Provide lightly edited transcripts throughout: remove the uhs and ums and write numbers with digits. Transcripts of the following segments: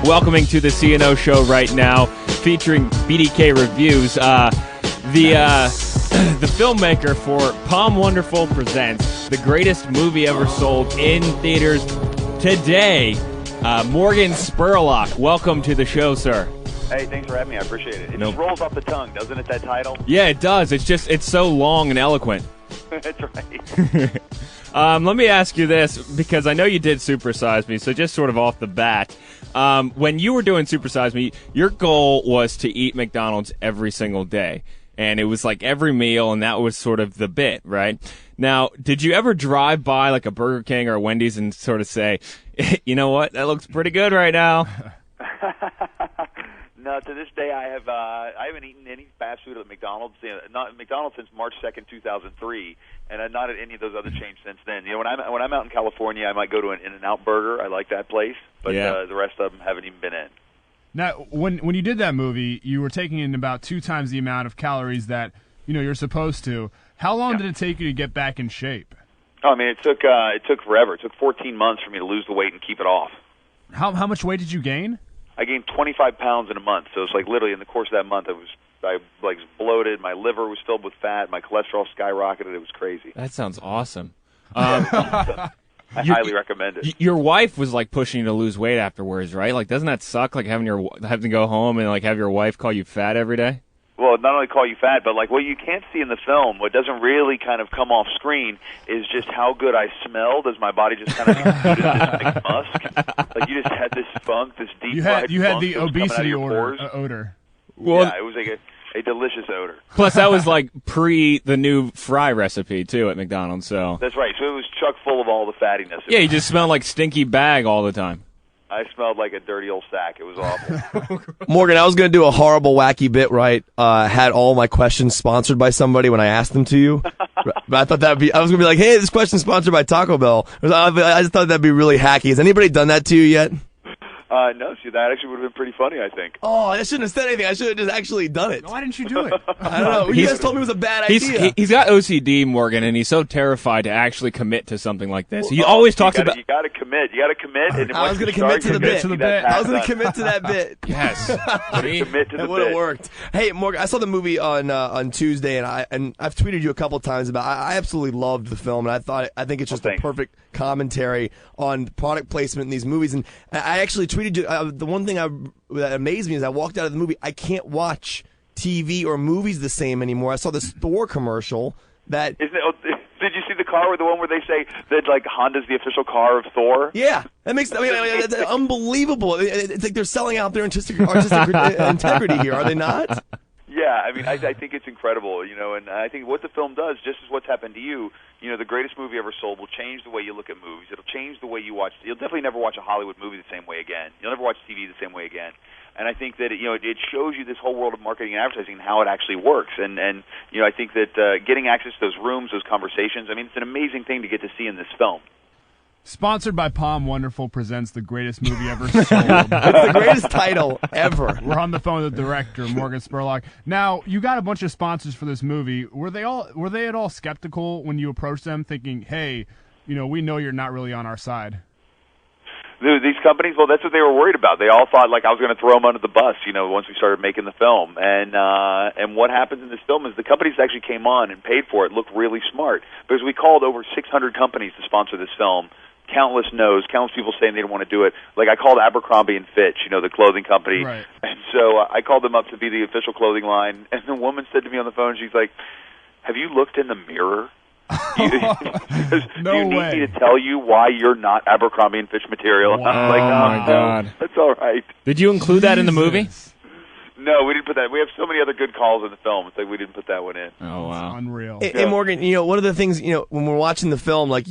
welcoming to the CNO show right now, featuring BDK reviews. The filmmaker for Pom Wonderful Presents, the greatest movie ever sold in theaters today, Morgan Spurlock. Welcome to the show, sir. Hey, thanks for having me. I appreciate it. It just rolls off the tongue, doesn't it, that title? Yeah, it does. It's so long and eloquent. That's right. Let me ask you this, because I know you did Super Size Me, so just sort of off the bat. When you were doing Super Size Me, your goal was to eat McDonald's every single day. And it was like every meal, and that was sort of the bit, right? Now, did you ever drive by like a Burger King or a Wendy's and sort of say, you know what, that looks pretty good right now? No, to this day I haven't eaten any fast food at McDonald's. Not at McDonald's since March 2nd, 2003, and not at any of those other chains since then. When I'm out in California, I might go to an In-N-Out Burger. I like that place, but the rest of them haven't even been in. Now, when you did that movie, you were taking in about 2 times the amount of calories that you're supposed to. How long did it take you to get back in shape? Oh, I mean, it took forever. It took 14 months for me to lose the weight and keep it off. How much weight did you gain? I gained 25 pounds in a month. So it's like literally in the course of that month, I was bloated. My liver was filled with fat. My cholesterol skyrocketed. It was crazy. That sounds awesome. I highly recommend it. Your wife was like pushing you to lose weight afterwards, right? Like, doesn't that suck? Like having to go home and like have your wife call you fat every day? Well, not only call you fat, but like what you can't see in the film, what doesn't really kind of come off screen, is just how good I smelled as my body just kind of exuded this big musk. Like you just had this funk, this deep. You had the obesity odor. Well, yeah, it was like a delicious odor. Plus, that was like pre the new fry recipe too at McDonald's. So that's right. So it was chock full of all the fattiness. Yeah, you just smelled like stinky bag all the time. I smelled like a dirty old sack. It was awful. Morgan, I was going to do a horrible, wacky bit, right? Had all my questions sponsored by somebody when I asked them to you. But I thought I was going to be like, hey, this question's sponsored by Taco Bell. I just thought that'd be really hacky. Has anybody done that to you yet? No, see, that actually would have been pretty funny, I think. Oh, I shouldn't have said anything. I should have just actually done it. Why didn't you do it? I don't know. You guys told me it was a bad idea. He's got OCD, Morgan, and he's so terrified to actually commit to something like this. He always talks about... You got to commit. You got to commit. And I was going to commit to the bit. I was going to commit to that bit. Yes. Commit to the bit. It would have worked. Hey, Morgan, I saw the movie on Tuesday, and I've tweeted you a couple times about I absolutely loved the film, and I think it's just a perfect commentary on product placement in these movies. And I actually tweeted you the one thing that amazed me is I walked out of the movie. I can't watch TV or movies the same anymore. I saw this Thor commercial that. Did you see the car with the one where they say that like Honda's the official car of Thor? Yeah, that makes. It's unbelievable. It's like they're selling out their artistic integrity here, are they not? Yeah, I mean, I think it's incredible, and I think what the film does, just as what's happened to you, the greatest movie ever sold will change the way you look at movies. It'll change the way you watch. You'll definitely never watch a Hollywood movie the same way again. You'll never watch TV the same way again. And I think that it shows you this whole world of marketing and advertising and how it actually works. And I think that getting access to those rooms, those conversations, I mean, it's an amazing thing to get to see in this film. Sponsored by Pom Wonderful Presents, the greatest movie ever sold. It's the greatest title ever. We're on the phone with the director, Morgan Spurlock. Now, you got a bunch of sponsors for this movie. Were they at all skeptical when you approached them, thinking, "Hey, we know you're not really on our side"? These companies, well, that's what they were worried about. They all thought like I was going to throw them under the bus, once we started making the film. And what happens in this film is the companies that actually came on and paid for it looked really smart, because we called over 600 companies to sponsor this film. Countless no's, countless people saying they didn't want to do it. Like I called Abercrombie and Fitch, the clothing company, right. And so I called them up to be the official clothing line. And the woman said to me on the phone, she's like, "Have you looked in the mirror? No do you need way. me to tell you why you're not Abercrombie and Fitch material?" Wow. And I'm like, Oh my God, that's all right. Did you include that in the movie? No, we didn't put that. We have so many other good calls in the film. It's like we didn't put that one in. Oh wow, it's unreal. Hey, Morgan, one of the things when we're watching the film, like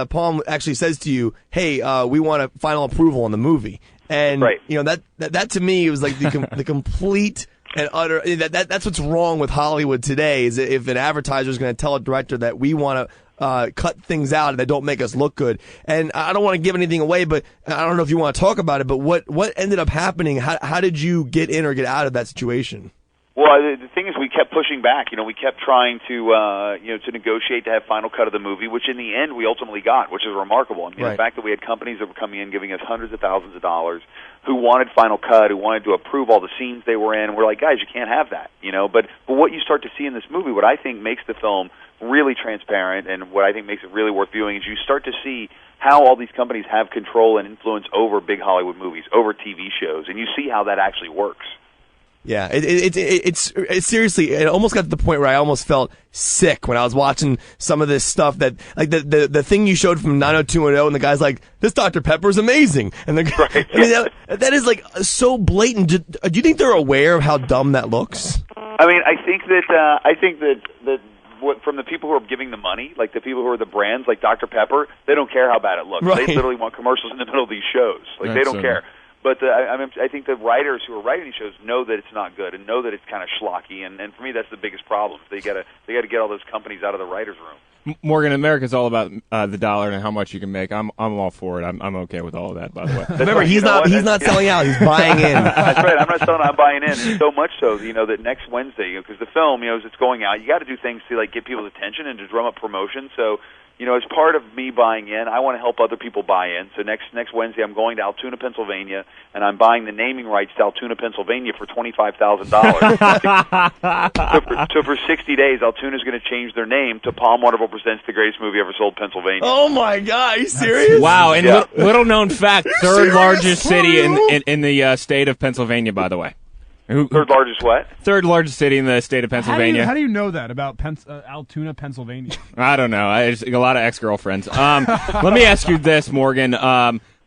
Pom actually says to you, "Hey, we want a final approval on the movie," and right. that to me was like the complete and utter. That's what's wrong with Hollywood today. Is if an advertiser is going to tell a director that we want to cut things out that don't make us look good. And I don't want to give anything away, but I don't know if you want to talk about it. But what ended up happening? How did you get in or get out of that situation? Well, the thing is, we kept pushing back. We kept trying to negotiate to have final cut of the movie, which in the end we ultimately got, which is remarkable. I mean, right. The fact that we had companies that were coming in giving us hundreds of thousands of dollars, who wanted final cut, who wanted to approve all the scenes they were in. And we're like, guys, you can't have that, But what you start to see in this movie, what I think makes the film really transparent, and what I think makes it really worth viewing, is you start to see how all these companies have control and influence over big Hollywood movies, over TV shows, and you see how that actually works. Yeah, it's seriously, it almost got to the point where I almost felt sick when I was watching some of this stuff that, like the thing you showed from 90210, and the guy's like, this Dr. Pepper is amazing. And right. I mean, that is like so blatant. Do you think they're aware of how dumb that looks? I mean, I think that what, from the people who are giving the money, like the people who are the brands, like Dr. Pepper, they don't care how bad it looks. Right. They literally want commercials in the middle of these shows. Like, they don't care. But I think the writers who are writing these shows know that it's not good and know that it's kind of schlocky, and for me that's the biggest problem. They got to get all those companies out of the writers' room. Morgan, America's all about the dollar and how much you can make. I'm all for it. I'm okay with all of that, by the way. Remember, he's not selling out. He's buying in. That's right. I'm not selling. I'm buying in. And so much so, that next Wednesday, because the film, as it's going out, you got to do things to get people's attention and to drum up promotion. So, as part of me buying in, I want to help other people buy in. So next Wednesday, I'm going to Altoona, Pennsylvania, and I'm buying the naming rights to Altoona, Pennsylvania for $25,000. So for 60 days, Altoona's going to change their name to Pom Wonderful Presents, the greatest movie ever sold, Pennsylvania. Oh my God! Are you serious? Wow! And little known fact, third largest city in the state of Pennsylvania, by the way. Third largest what? Third largest city in the state of Pennsylvania. How do you know that about Altoona, Pennsylvania? I don't know. I just a lot of ex-girlfriends. Let me ask you this, Morgan.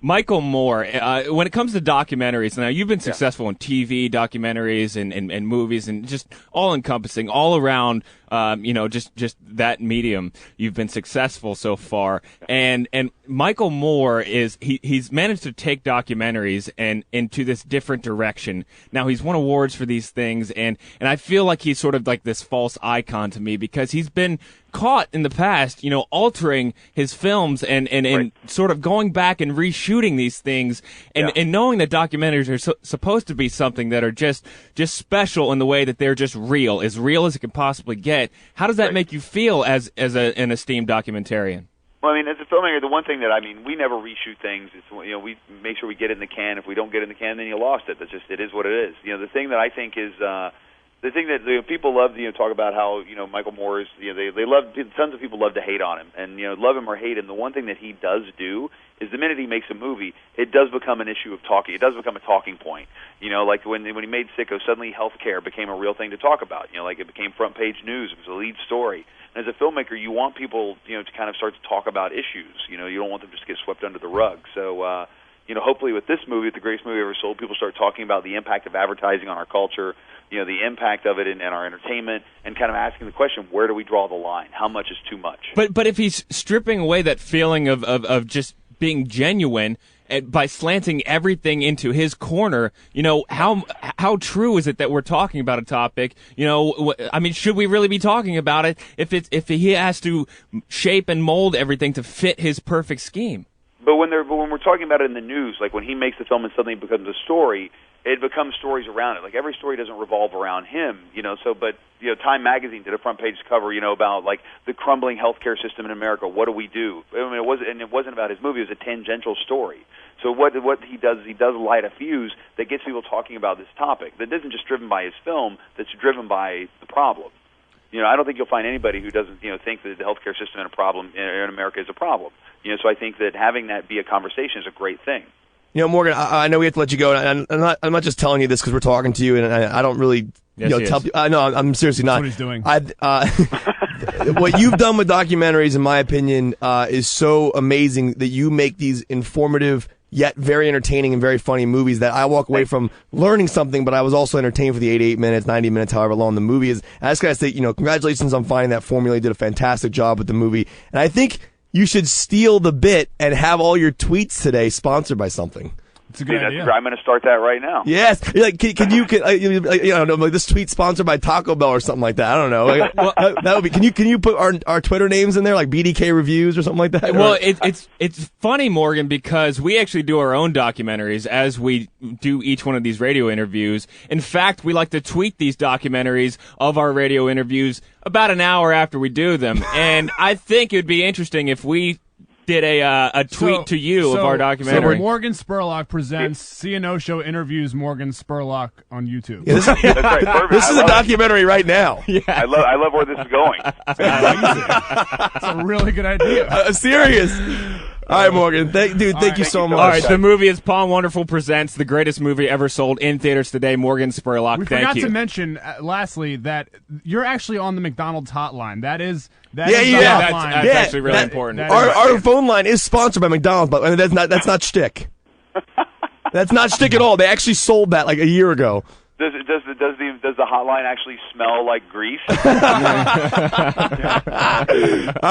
Michael Moore, when it comes to documentaries, now you've been successful in TV, documentaries, and movies, and just all-encompassing, all around, just that medium. You've been successful so far. And Michael Moore he's managed to take documentaries and into this different direction. Now, he's won awards for these things, and I feel like he's sort of like this false icon to me because he's been caught in the past, altering his films and right. sort of going back and reshooting these things and knowing that documentaries are supposed to be something that are just special in the way that they're just real as it can possibly get. How does that right. make you feel as an esteemed documentarian? Well, as a filmmaker, the one thing that we never reshoot things. It's we make sure we get it in the can. If we don't get it in the can, then you lost it. It is what it is. The thing that I think is the thing that people love to talk about how Michael Moore is they love, tons of people love to hate on him, and love him or hate him. The one thing that he does do is the minute he makes a movie, it does become an issue of talking. It does become a talking point. Like when he made Sicko, suddenly healthcare became a real thing to talk about. Like it became front page news. It was a lead story. And as a filmmaker, you want people to kind of start to talk about issues. You don't want them to just get swept under the rug. So hopefully with this movie, with the greatest movie ever sold, people start talking about the impact of advertising on our culture, the impact of it in our entertainment, and kind of asking the question, where do we draw the line? How much is too much? But if he's stripping away that feeling of just being genuine by slanting everything into his corner, how true is it that we're talking about a topic? Should we really be talking about it if he has to shape and mold everything to fit his perfect scheme? But when we're talking about it in the news, like when he makes the film and suddenly it becomes a story, it becomes stories around it. Like every story doesn't revolve around him, But Time Magazine did a front page cover, about like the crumbling healthcare system in America. What do we do? It wasn't about his movie. It was a tangential story. So what he does is he does light a fuse that gets people talking about this topic. That isn't just driven by his film. That's driven by the problem. I don't think you'll find anybody who doesn't, think that the healthcare system in America is a problem. So I think that having that be a conversation is a great thing. Morgan, I know we have to let you go, and I'm not just telling you this because we're talking to you, and I don't really, tell you. No, I'm seriously not. That's what he's doing. What you've done with documentaries, in my opinion, is so amazing that you make these informative yet very entertaining and very funny movies that I walk away from learning something, but I was also entertained for the 88 minutes, 90 minutes, however long the movie is. I just gotta say, congratulations on finding that formula. You did a fantastic job with the movie, and I think you should steal the bit and have all your tweets today sponsored by something. It's a good idea. I'm going to start that right now. Yes. Like, can you know, like this tweet sponsored by Taco Bell or something like that. I don't know. Like, that would be. Can you put our Twitter names in there, like BDK reviews or something like that? Well, it's funny, Morgan, because we actually do our own documentaries as we do each one of these radio interviews. In fact, we like to tweet these documentaries of our radio interviews about an hour after we do them. And I think it would be interesting if we did a tweet to you of our documentary. So Morgan Spurlock presents CNO Show interviews Morgan Spurlock on YouTube. Yeah, that's right. Perfect. This is a documentary right now. Yeah. I love where this is going. That's a really good idea. Serious. All right, Morgan. Thank you so much. All right, the movie is Pom Wonderful Presents, the greatest movie ever sold in theaters today. Morgan Spurlock, we thank you. We forgot to mention, lastly, that you're actually on the McDonald's hotline. That is the that's hotline. That's actually really important. Our phone line is sponsored by McDonald's, but that's not shtick. That's not shtick at all. They actually sold that like a year ago. Does the hotline actually smell like grease? All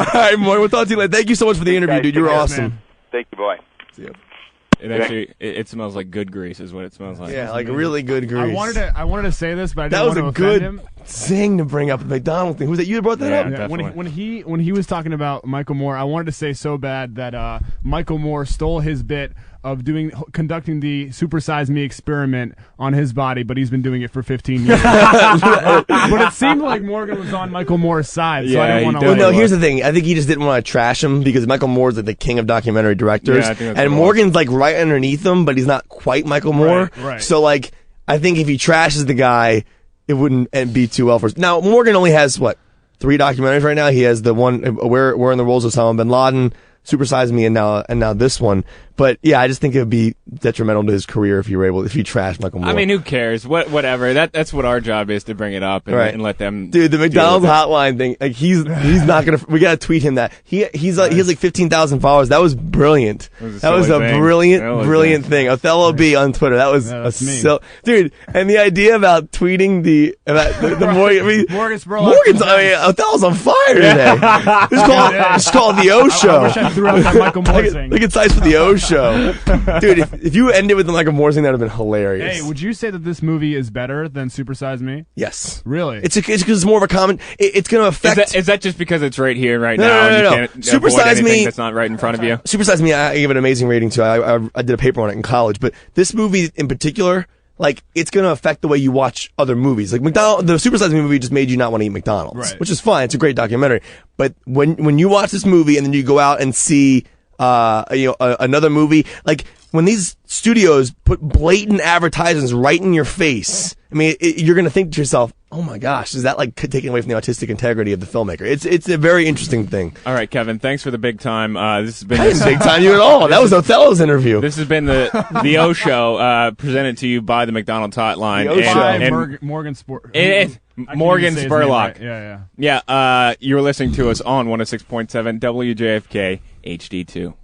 right, Morgan. We'll talk to you later. Thank you so much for the interview, dude. You were awesome. Man. Thank you, boy. See ya. It actually it smells like good grease, is what it smells like. Yeah, like really good grease. I wanted to say this, but I that didn't was want a to offend good him. thing to bring up the McDonald's thing. Who's that? You that brought that up? Yeah, when he was talking about Michael Moore, I wanted to say so bad that Michael Moore stole his bit of conducting the Super Size Me experiment on his body, but he's been doing it for 15 years. But it seemed like Morgan was on Michael Moore's side, so I didn't want to. Well, no, here's the thing. I think he just didn't want to trash him because Michael Moore's like the king of documentary directors, and Morgan's like right underneath him, but he's not quite Michael Moore. Right. So like, I think if he trashes the guy, it wouldn't be too well for us. Now Morgan only has 3 documentaries right now. He has the one where in the roles of Osama bin Laden, Super Size Me, and now this one. But yeah, I just think it would be detrimental to his career if he trashed Michael Moore. I mean, who cares? Whatever. That's what our job is, to bring it up and let them. Dude, the McDonald's hotline thing, like he's not gonna. We gotta tweet him that he has like 15,000 followers. That was brilliant. That was a brilliant thing. Othello B on Twitter. That was dude. And the idea about tweeting the Morgan Spurlock. Othello's on fire today. It's called the O Show. I wish I threw out that Michael Moore thing. Look at sites for the O Show. Dude, if you ended with the Michael Moore thing, that would have been hilarious. Hey, would you say that this movie is better than Super Size Me? Yes. Really? It's because it's more of a common. It's going to affect. Is that just because it's right here, right now? No. You can't Super Size Me. That's not right in front of you. Super Size Me. I give it an amazing rating too. I did a paper on it in college, but this movie in particular, like, it's going to affect the way you watch other movies. Like the Super Size Me movie just made you not want to eat McDonald's, which is fine. It's a great documentary. But when you watch this movie and then you go out and see another movie, like when these studios put blatant advertisements right in your face, I mean, you're going to think to yourself, oh my gosh, is that like taking away from the artistic integrity of the filmmaker? It's a very interesting thing. All right, Kevin, thanks for the big time. This has been I didn't big time you at all. That was Othello's interview. This has been the O Show, presented to you by the McDonald's Hotline. The O Show. Morgan Morgan Spurlock. Right. Yeah, you're listening to us on 106.7 WJFK HD2.